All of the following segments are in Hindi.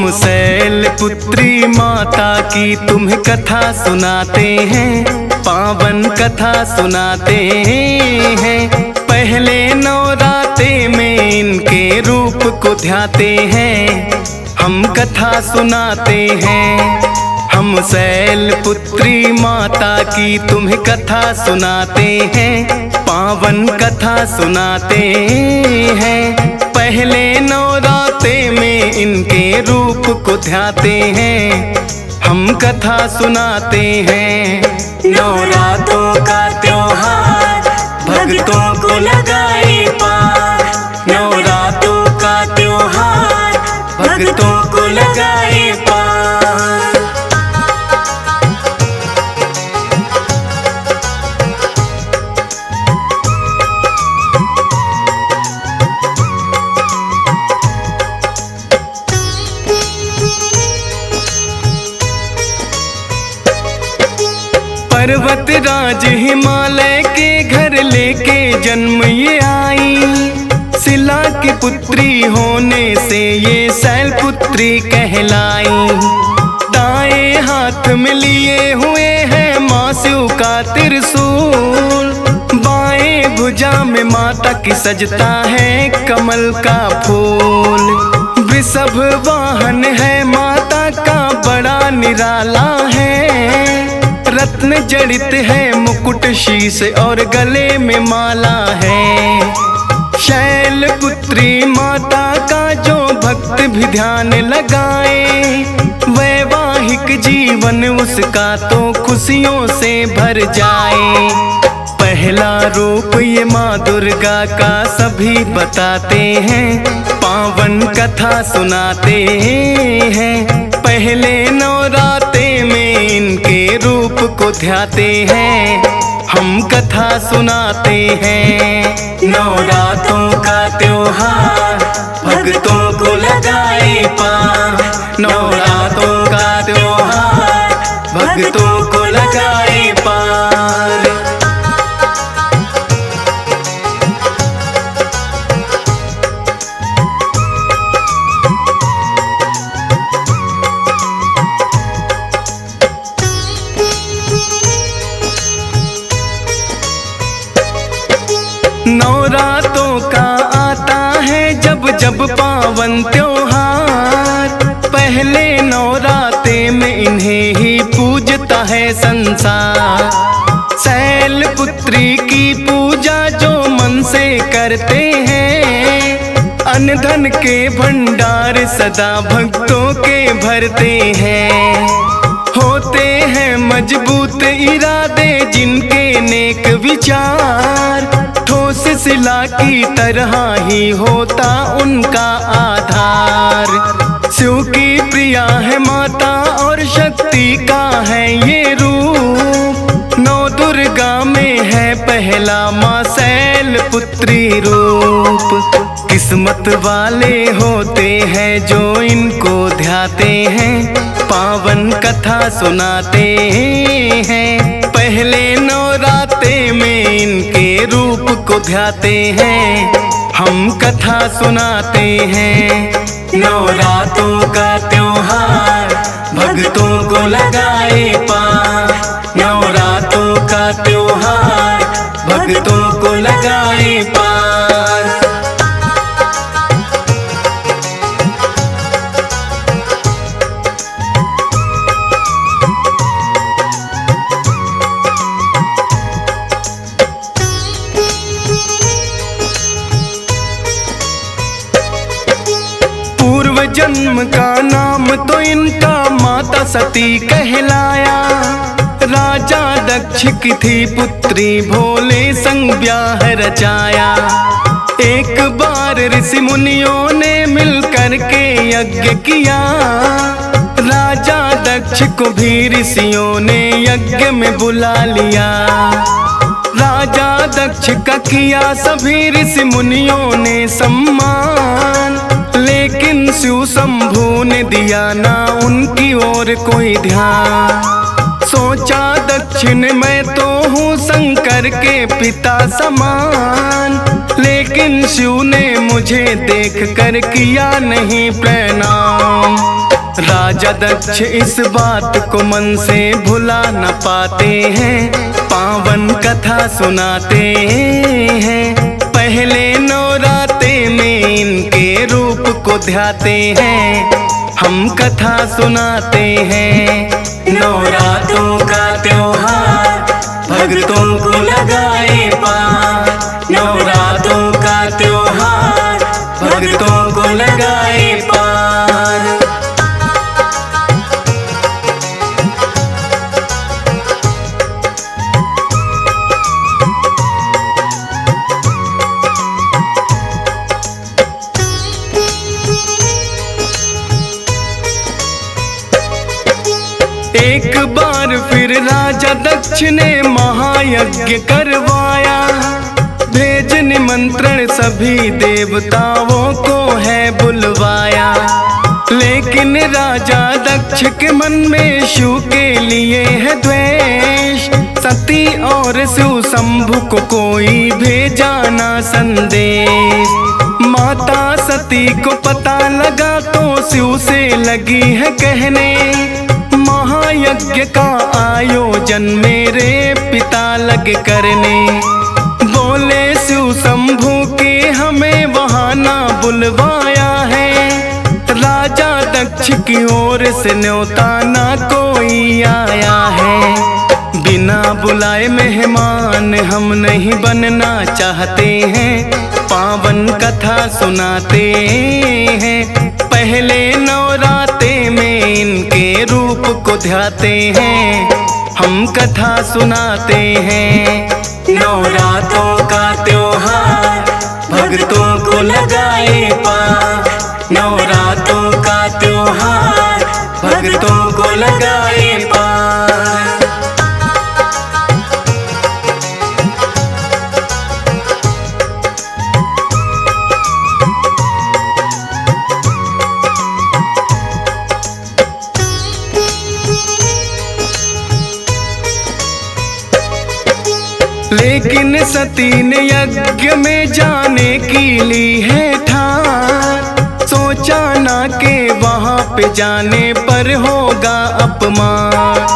हम शैलपुत्री माता की तुम्हें कथा सुनाते हैं, पावन कथा सुनाते हैं। पहले नवराते में इनके रूप को ध्याते हैं, हम कथा सुनाते हैं। हम शैलपुत्री माता की तुम्हें कथा सुनाते हैं, पावन कथा सुनाते हैं। पहले नवराते में इनके रूप को ध्याते हैं, हम कथा सुनाते हैं। नवरात्रों का त्योहार भक्तों को लगाए पार, नवरात्रों का त्योहार भक्तों को लगाए पार। पर्वत राज हिमालय के घर लेके जन्म ये आई, शिला की पुत्री होने से ये शैलपुत्री कहलाई। दाएं हाथ में लिए हुए हैं माँ शिव का त्रिशूल, बाएं भुजा में माता की सजता है कमल का फूल। वृषभ वाहन है माता का बड़ा निराला है, रत्न जड़ित है मुकुट शीश और गले में माला है। शैलपुत्री माता का जो भक्त भी ध्यान लगाए, वैवाहिक जीवन उसका तो खुशियों से भर जाए। पहला रूप ये माँ दुर्गा का सभी बताते हैं, पावन कथा सुनाते हैं। पहले नवराते में इनके रूप को ध्याते हैं, हम कथा सुनाते हैं। नवरात्रों का त्योहार भक्तों को लगाए पार, नवरात्रों का त्योहार भक्तों को लगाए पार। नवरातों का आता है जब जब पावन त्योहार, पहले नवराते में इन्हें ही पूजता है संसार। शैलपुत्री की पूजा जो मन से करते हैं, अन्न धन के भंडार सदा भक्तों के भरते हैं। होते हैं मजबूत इरादे जिनके नेक विचार, ठोस शिला की तरह ही होता उनका आधार। शिव की प्रिया है माता और शक्ति का है ये रूप, नौ दुर्गा में है पहला माँ शैलपुत्री रूप। किस्मत वाले होते हैं जो इनको ध्याते हैं, पावन कथा सुनाते हैं। पहले नवराते में इनके रूप को ध्याते हैं, हम कथा सुनाते हैं। नवरात्रों का त्योहार भक्तों को लगाए पार, नवरात्रों का त्योहार भक्तों को लगाए पार। जन्म का नाम तो इनका माता सती कहलाया, राजा दक्ष की थी पुत्री भोले संग ब्याह रचाया। एक बार ऋषि मुनियों ने मिलकर के यज्ञ किया, राजा दक्ष को भी ऋषियों ने यज्ञ में बुला लिया। राजा दक्ष का किया सभी ऋषि मुनियों ने सम्मान, लेकिन शिव शंभू ने दिया ना उनकी ओर कोई ध्यान। सोचा दक्षिण मैं तो हूँ शंकर के पिता समान, लेकिन शिव ने मुझे देख कर किया नहीं प्रणाम। राजा दक्ष इस बात को मन से भुला न पाते हैं, पावन कथा सुनाते हैं। पहले नवराते में इनके रूप को ध्याते हैं, हम कथा सुनाते हैं। नवरात्रों का त्योहार भक्तों को लगाए पार, नवरात्रों का त्योहार भक्तों को लगाए पार। एक बार फिर राजा दक्ष ने महायज्ञ करवाया, भेज निमंत्रण सभी देवताओं को है बुलवाया। लेकिन राजा दक्ष के मन में शिव के लिए है द्वेष, सती और शिव शंभु को कोई भेजा ना संदेश। माता सती को पता लगा तो शिव से लगी है कहने, महायज्ञ का आयोजन मेरे पिता लगे करने। बोले शिव शंभु के हमें वहाँ ना बुलवाया है, राजा दक्ष की ओर से न्योता ना कोई आया है। बिना बुलाए मेहमान हम नहीं बनना चाहते हैं, पावन कथा सुनाते हैं। पहले नवराते में इनके रूप को ध्याते हैं, हम कथा सुनाते हैं। नवरात्रों का त्योहार भक्तों को लगाए पार, नवरात्रों का त्योहार भक्तों को लगाए पार। लेकिन सती ने यज्ञ में जाने की ली है ठान, सोचा ना के वहाँ पे जाने पर होगा अपमान।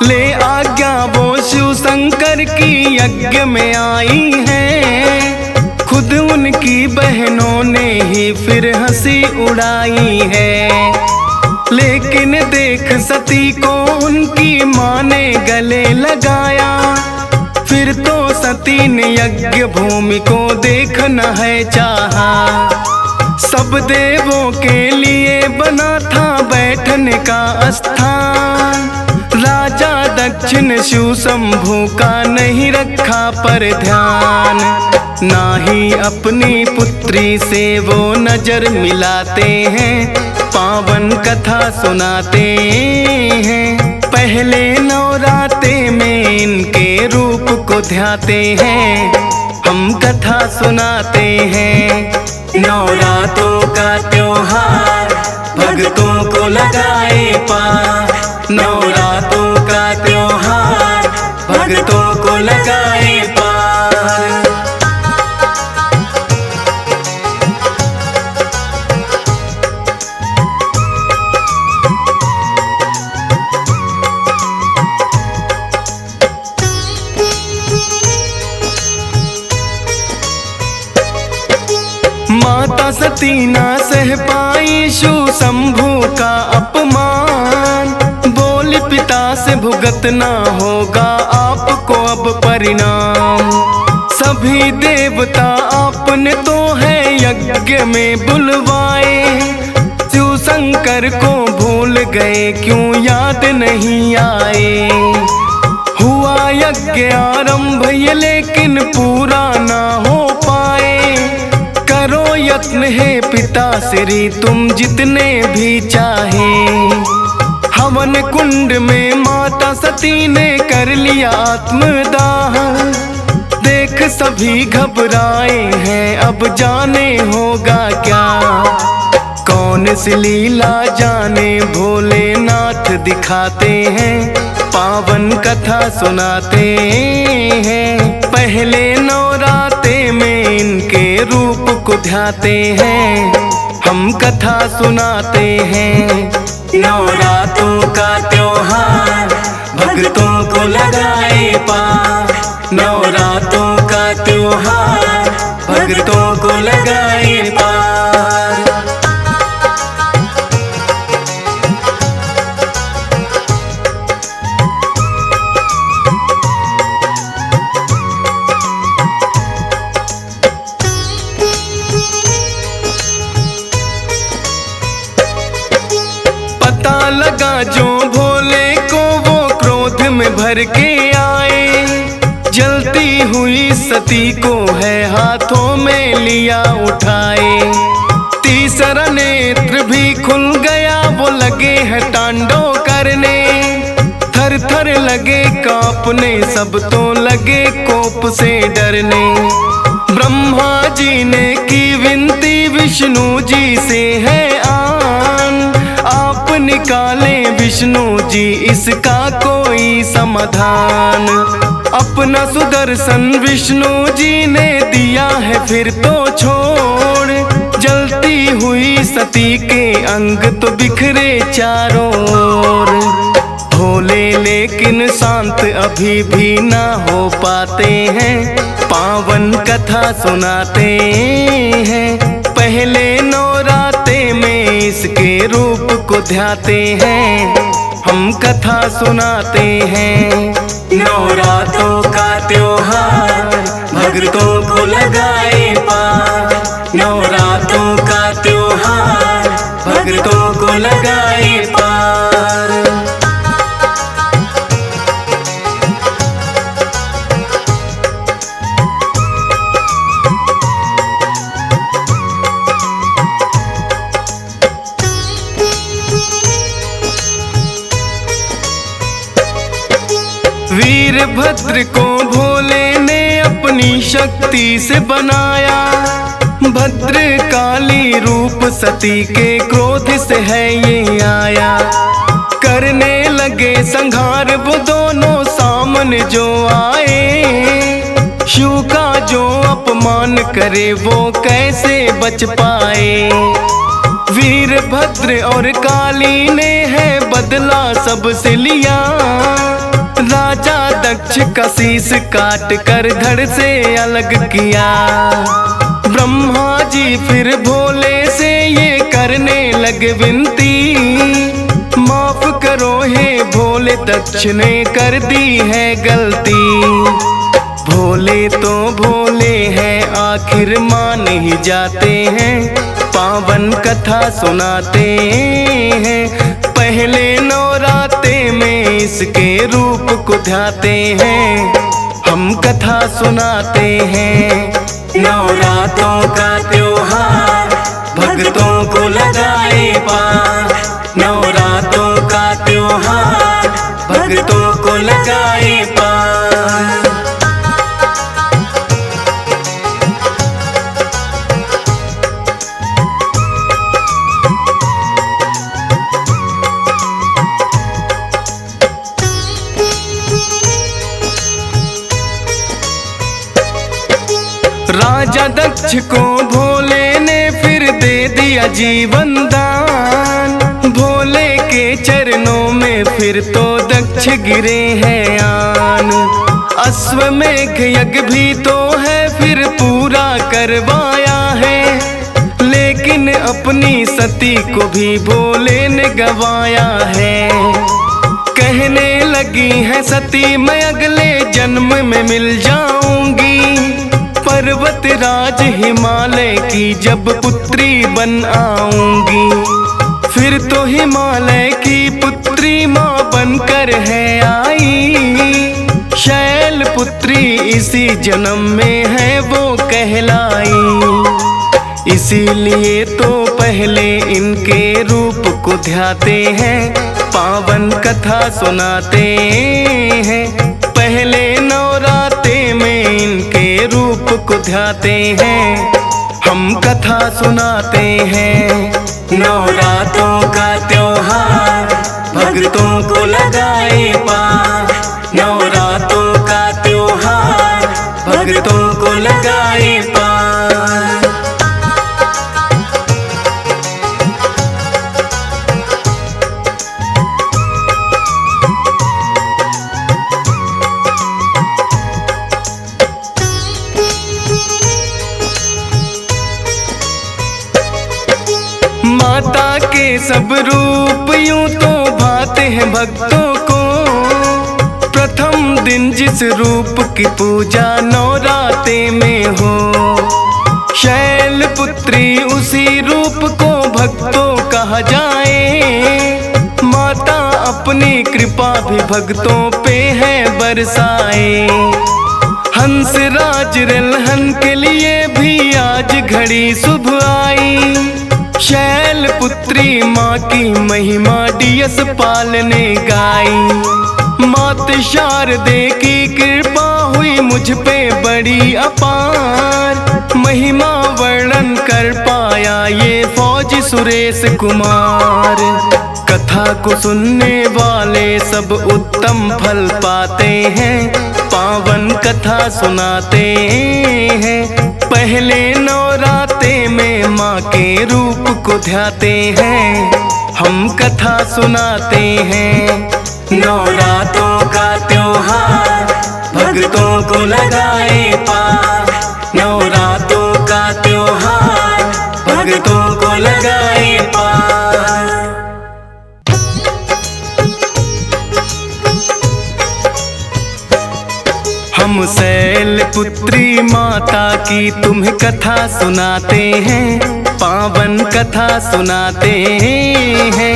ले आज्ञा वो शिव शंकर की यज्ञ में आई है, खुद उनकी बहनों ने ही फिर हंसी उड़ाई है। लेकिन देख सती को उनकी माँ ने गले लगाया, फिर तो सती ने यज्ञ भूमि को देखना है चाहा। सब देवों के लिए बना था बैठने का स्थान, राजा दक्ष ने शिव शंभु का नहीं रखा पर ध्यान। ना ही अपनी पुत्री से वो नजर मिलाते हैं, पावन कथा सुनाते हैं। पहले नवराते में इनके रूप को ध्याते हैं, हम कथा सुनाते हैं। नवरात्रों का त्योहार भक्तों को लगाए पार, नवरात्रों का त्योहार भक्तों को लगाए पार। माता सती ना सह पाई शिव शंभु का अपमान, बोली पिता से भुगतना होगा आपको अब परिणाम। सभी देवता आपने तो है यज्ञ में बुलवाए, शिव शंकर को भूल गए क्यों याद नहीं आए। हुआ यज्ञ आरंभ ये लेकिन पूरा ना हो पाए, करो यत्न है पिता श्री तुम जितने भी चाहे। हवन कुंड में माता सती ने कर लिया आत्मदाह, देख सभी घबराए हैं अब जाने होगा क्या। कौन सी लीला जाने भोलेनाथ दिखाते हैं, पावन कथा सुनाते हैं। पहले नवराते में इनके रूप को ध्याते हैं, हम कथा सुनाते हैं। नवरात्रों का त्योहार भक्तों को लगाए पार। नवरात्रों का त्योहार भक्तों को लगाए पार। पता लगा जो भोले को वो क्रोध में भर के आए, जलती हुई सती को है हाथों में लिया उठाए। तीसरा नेत्र भी खुल गया, वो लगे है तांडव करने। थर थर लगे कांपने, सब तो लगे कोप से डरने। ब्रह्मा जी ने की विनती विष्णु जी से है आन, आप निकाले विष्णु जी इसका कोई समाधान। अपना सुदर्शन विष्णु जी ने दिया है फिर तो छोड़, जलती हुई सती के अंग तो बिखरे चारों ओर। भोले लेकिन शांत अभी भी ना हो पाते हैं, पावन कथा सुनाते हैं। पहले नवरात्रे में इसके रूप को ध्याते हैं, हम कथा सुनाते हैं। नवरात्रों का त्योहार भक्तों को लगाए पार। नवरात्रों का त्योहार भक्तों को लगाए पार। वीरभद्र को भोले ने अपनी शक्ति से बनाया, भद्रकाली रूप सती के क्रोध से है ये आया। करने लगे संहार वो दोनों सामने जो आए, शिव का जो अपमान करे वो कैसे बच पाए। वीरभद्र और काली ने है बदला सबसे लिया, राजा दक्ष का शीश काट कर धड़ से अलग किया। ब्रह्मा जी फिर भोले से ये करने लगे विनती, माफ करो हे भोले दक्ष ने कर दी है गलती। भोले तो भोले हैं आखिर मान ही जाते हैं, पावन कथा सुनाते हैं। पहले नवरात्रे में इसके रूप को ध्याते हैं, हम कथा सुनाते हैं। नवरात्रों का त्योहार भक्तों को लगाए पार। नवरात्रों का त्योहार भक्तों को लगाए पार। राजा दक्ष को भोले ने फिर दे दिया जीवन दान, भोले के चरणों में फिर तो दक्ष गिरे हैं आन। अश्वमेघ यज्ञ भी तो है फिर पूरा करवाया है, लेकिन अपनी सती को भी भोले ने गवाया है। कहने लगी है सती मैं अगले जन्म में मिल जाऊंगी, पर्वत राज हिमालय की जब पुत्री बन आऊंगी। फिर तो हिमालय की पुत्री माँ बनकर है आई, शैल पुत्री इसी जन्म में है वो कहलाई। इसीलिए तो पहले इनके रूप को ध्याते हैं, पावन कथा सुनाते हैं। पहले नवरात्रे में इनके रूप को ध्याते हैं, हम कथा सुनाते हैं। नवरात्रों का त्योहार भक्तों को लगाए पार। नवरात्रों का त्योहार भक्तों को लगाए पार। सब रूप यूं तो भाते हैं भक्तों को। प्रथम दिन जिस रूप की पूजा नवराते में हो, शैलपुत्री उसी रूप को भक्तों कहा जाए। माता अपनी कृपा भी भक्तों पे है बरसाए। हंसराज रलहन के लिए भी आज घड़ी शुभ आई। शैलपुत्री माँ की महिमा डियस पाल ने गाई। मात शारदे की कृपा हुई मुझ पे बड़ी अपार। महिमा वर्णन कर पाया ये फौजी सुरेश कुमार। कथा को सुनने वाले सब उत्तम फल पाते हैं, पावन कथा सुनाते हैं। पहले नवराते में माँ के रूप को ध्याते हैं, हम कथा सुनाते हैं। नवरातों का त्योहार भक्तों को लगाए पार। नवरातों का त्योहार भक्तों को लगाए पार। हम शैलपुत्री माता की तुम्हें कथा सुनाते हैं, पावन कथा सुनाते हैं।